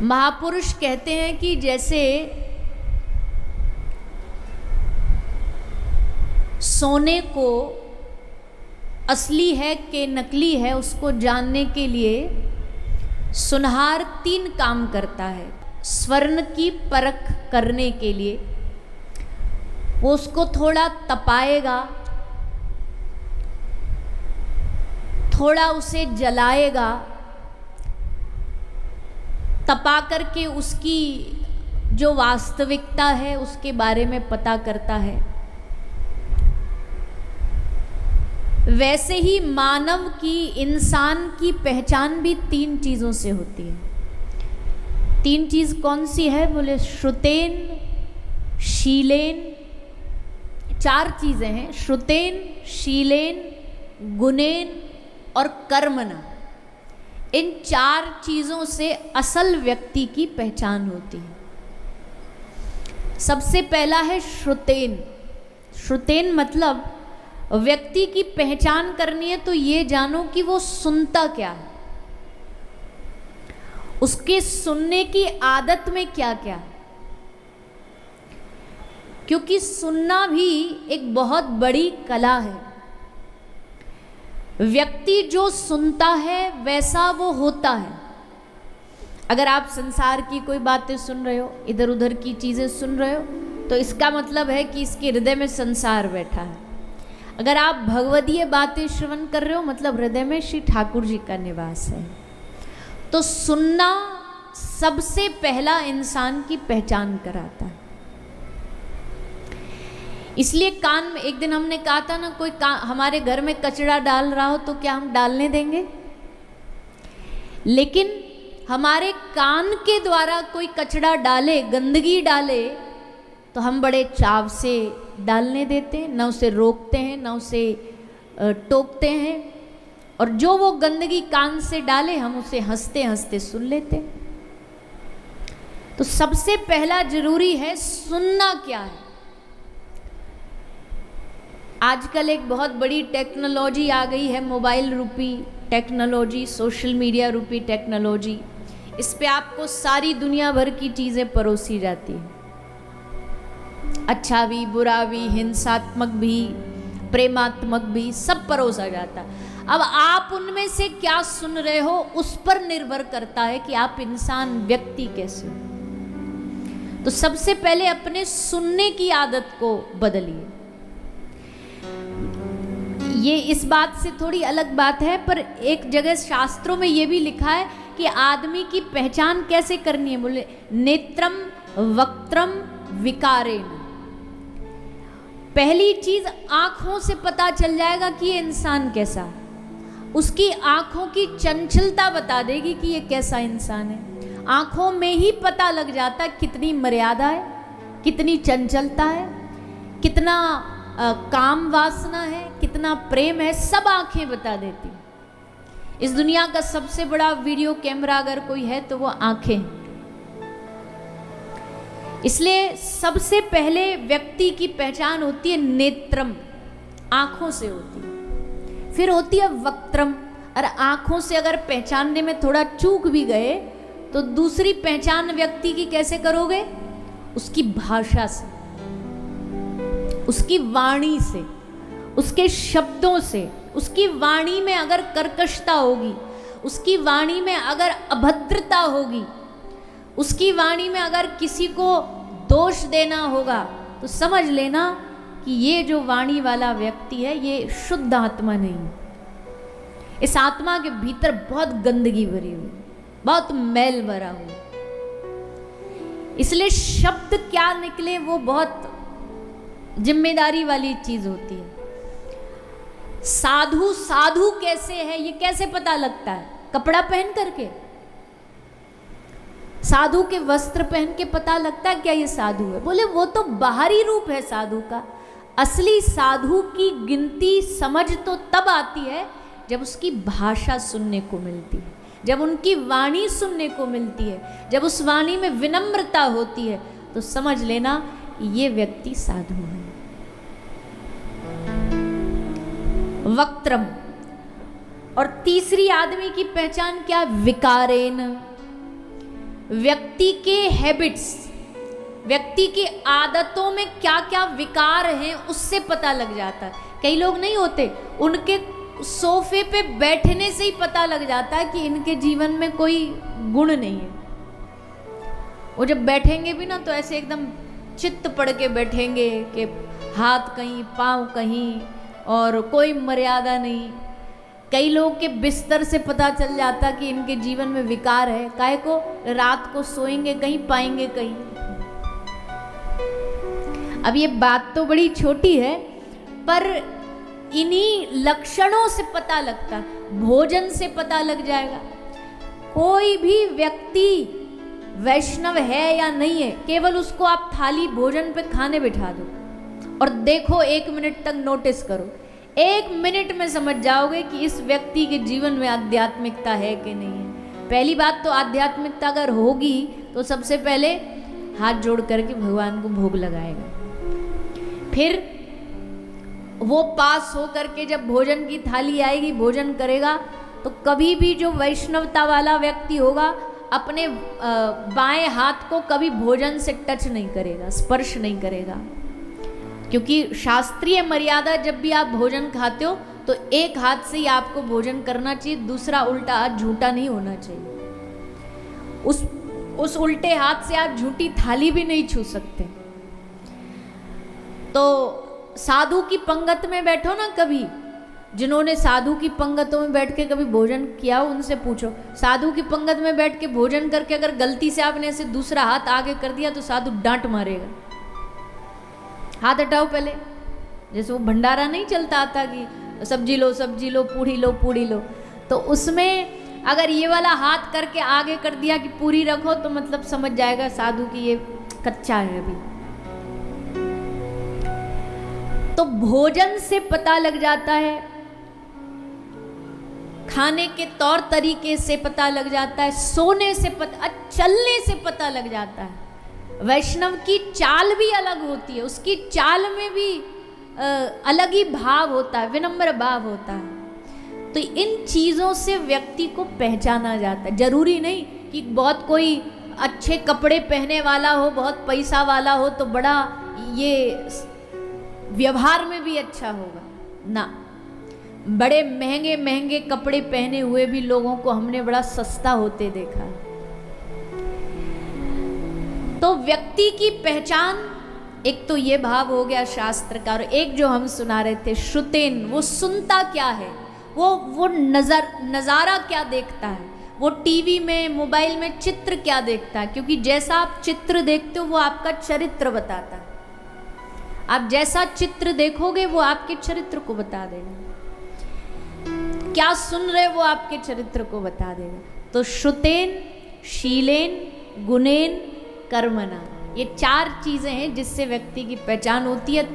महापुरुष कहते हैं कि जैसे सोने को असली है कि नकली है उसको जानने के लिए सुनहार 3 काम करता है। स्वर्ण की परख करने के लिए वो उसको थोड़ा तपाएगा, थोड़ा उसे जलाएगा, तपा करके उसकी जो वास्तविकता है उसके बारे में पता करता है। वैसे ही मानव की, इंसान की पहचान भी 3 चीज़ों से होती है। 3 चीज़ कौन सी है? बोले श्रुतेन, शीलेन। 4 चीज़ें हैं, श्रुतेन, शीलेन, गुणेन और कर्मणा। इन 4 चीज़ों से असल व्यक्ति की पहचान होती है। सबसे पहला है श्रुतेन। श्रुतेन मतलब व्यक्ति की पहचान करनी है तो ये जानो कि वो सुनता क्या है, उसके सुनने की आदत में क्या क्या है। क्योंकि सुनना भी एक बहुत बड़ी कला है। व्यक्ति जो सुनता है वैसा वो होता है। अगर आप संसार की कोई बातें सुन रहे हो, इधर उधर की चीज़ें सुन रहे हो, तो इसका मतलब है कि इसके हृदय में संसार बैठा है। अगर आप भगवदीय बातें श्रवण कर रहे हो, मतलब हृदय में श्री ठाकुर जी का निवास है। तो सुनना सबसे पहला इंसान की पहचान कराता है। इसलिए कान में, एक दिन हमने कहा था ना, कोई हमारे घर में कचरा डाल रहा हो तो क्या हम डालने देंगे? लेकिन हमारे कान के द्वारा कोई कचरा डाले, गंदगी डाले, तो हम बड़े चाव से डालने देते हैं, ना उसे रोकते हैं, ना उसे टोकते हैं। और जो वो गंदगी कान से डाले हम उसे हंसते हंसते सुन लेते हैं। तो सबसे पहला जरूरी है सुनना क्या है। आजकल एक बहुत बड़ी टेक्नोलॉजी आ गई है, मोबाइल रूपी टेक्नोलॉजी, सोशल मीडिया रूपी टेक्नोलॉजी। इस पे आपको सारी दुनिया भर की चीज़ें परोसी जाती हैं, अच्छा भी, बुरा भी, हिंसात्मक भी, प्रेमात्मक भी, सब परोसा जाता है। अब आप उनमें से क्या सुन रहे हो उस पर निर्भर करता है कि आप इंसान, व्यक्ति कैसे हो। तो सबसे पहले अपने सुनने की आदत को बदलिए। ये इस बात से थोड़ी अलग बात है, पर एक जगह शास्त्रों में ये भी लिखा है कि आदमी की पहचान कैसे करनी है। बोले नेत्रम वक्त्रम विकारेण। पहली चीज आंखों से पता चल जाएगा कि ये इंसान कैसा है। उसकी आंखों की चंचलता बता देगी कि ये कैसा इंसान है। आंखों में ही पता लग जाता है कितनी मर्यादा है, कितनी चंचलता है, कितना काम वासना है, कितना प्रेम है, सब आंखें बता देती। इस दुनिया का सबसे बड़ा वीडियो कैमरा अगर कोई है तो वो आंखें हैं। इसलिए सबसे पहले व्यक्ति की पहचान होती है नेत्रम, आंखों से होती है। फिर होती है वक्त्रम, और आंखों से अगर पहचानने में थोड़ा चूक भी गए तो दूसरी पहचान व्यक्ति की कैसे करोगे? उसकी भाषा से, उसकी वाणी से, उसके शब्दों से। उसकी वाणी में अगर कर्कशता होगी, उसकी वाणी में अगर अभद्रता होगी, उसकी वाणी में अगर किसी को दोष देना होगा, तो समझ लेना कि ये जो वाणी वाला व्यक्ति है ये शुद्ध आत्मा नहीं। इस आत्मा के भीतर बहुत गंदगी भरी हुई, बहुत मैल भरा हुआ। इसलिए शब्द क्या निकले वो बहुत जिम्मेदारी वाली चीज होती है। साधु साधु कैसे है ये कैसे पता लगता है? कपड़ा पहन करके, साधु के वस्त्र पहन के पता लगता है क्या ये साधु है? बोले वो तो बाहरी रूप है साधु का। असली साधु की गिनती समझ तो तब आती है जब उसकी भाषा सुनने को मिलती है, जब उनकी वाणी सुनने को मिलती है, जब उस वाणी में विनम्रता होती है, तो समझ लेना ये व्यक्ति साधु है। वक्त्रम। और तीसरी आदमी की पहचान क्या? विकारेन। व्यक्ति के हैबिट्स, व्यक्ति की आदतों में क्या क्या विकार हैं उससे पता लग जाता है। कई लोग नहीं होते, उनके सोफे पे बैठने से ही पता लग जाता है कि इनके जीवन में कोई गुण नहीं है। वो जब बैठेंगे भी ना तो ऐसे एकदम चित्त पड़ के बैठेंगे कि हाथ कहीं पाँव कहीं और कोई मर्यादा नहीं। कई लोग के बिस्तर से पता चल जाता कि इनके जीवन में विकार है। काहे को, रात को सोएंगे कहीं पाएंगे कहीं। अब ये बात तो बड़ी छोटी है, पर इन्हीं लक्षणों से पता लगता है। भोजन से पता लग जाएगा कोई भी व्यक्ति वैष्णव है या नहीं है। केवल उसको आप थाली भोजन पे खाने बिठा दो और देखो, 1 मिनट तक नोटिस करो, 1 मिनट में समझ जाओगे कि इस व्यक्ति के जीवन में आध्यात्मिकता है कि नहीं है। पहली बात तो आध्यात्मिकता अगर होगी तो सबसे पहले हाथ जोड़ करके भगवान को भोग लगाएगा। फिर वो पास हो करके जब भोजन की थाली आएगी, भोजन करेगा, तो कभी भी जो वैष्णवता वाला व्यक्ति होगा अपने बाएं हाथ को कभी भोजन से टच नहीं करेगा, स्पर्श नहीं करेगा। क्योंकि शास्त्रीय मर्यादा, जब भी आप भोजन खाते हो तो एक हाथ से ही आपको भोजन करना चाहिए, दूसरा उल्टा हाथ झूठा नहीं होना चाहिए। उस उल्टे हाथ से आप झूठी थाली भी नहीं छू सकते। तो साधु की पंगत में बैठो ना, कभी जिन्होंने साधु की पंगतों में बैठ के कभी भोजन किया उनसे पूछो। साधु की पंगत में बैठ के भोजन करके अगर गलती से आपने ऐसे दूसरा हाथ आगे कर दिया तो साधु डांट मारेगा। हाथ हटाओ पहले। जैसे वो भंडारा नहीं चलता आता कि सब्जी लो पूड़ी लो पूड़ी लो, तो उसमें अगर ये वाला हाथ करके आगे कर दिया कि पूरी रखो, तो मतलब समझ जाएगा साधु की ये कच्चा है अभी। तो भोजन से पता लग जाता है, खाने के तौर तरीके से पता लग जाता है, सोने से पता, चलने से पता लग जाता है। वैष्णव की चाल भी अलग होती है, उसकी चाल में भी अलग ही भाव होता है, विनम्र भाव होता है। तो इन चीज़ों से व्यक्ति को पहचाना जाता है। जरूरी नहीं कि बहुत कोई अच्छे कपड़े पहने वाला हो, बहुत पैसा वाला हो तो बड़ा ये व्यवहार में भी अच्छा होगा ना। बड़े महंगे महंगे कपड़े पहने हुए भी लोगों को हमने बड़ा सस्ता होते देखा। तो व्यक्ति की पहचान, एक तो ये भाव हो गया शास्त्र का, और एक जो हम सुना रहे थे श्रुतेन, वो सुनता क्या है, वो नज़ारा क्या देखता है, वो टीवी में मोबाइल में चित्र क्या देखता है। क्योंकि जैसा आप चित्र देखते हो वो आपका चरित्र बताता है। आप जैसा चित्र देखोगे वो आपके चरित्र को बता देगा। क्या सुन रहे वो आपके चरित्र को बता देगा। तो श्रुतेन, शीलेन, गुणेन, कर्मणा, ये 4 चीजें हैं जिससे व्यक्ति की पहचान होती है।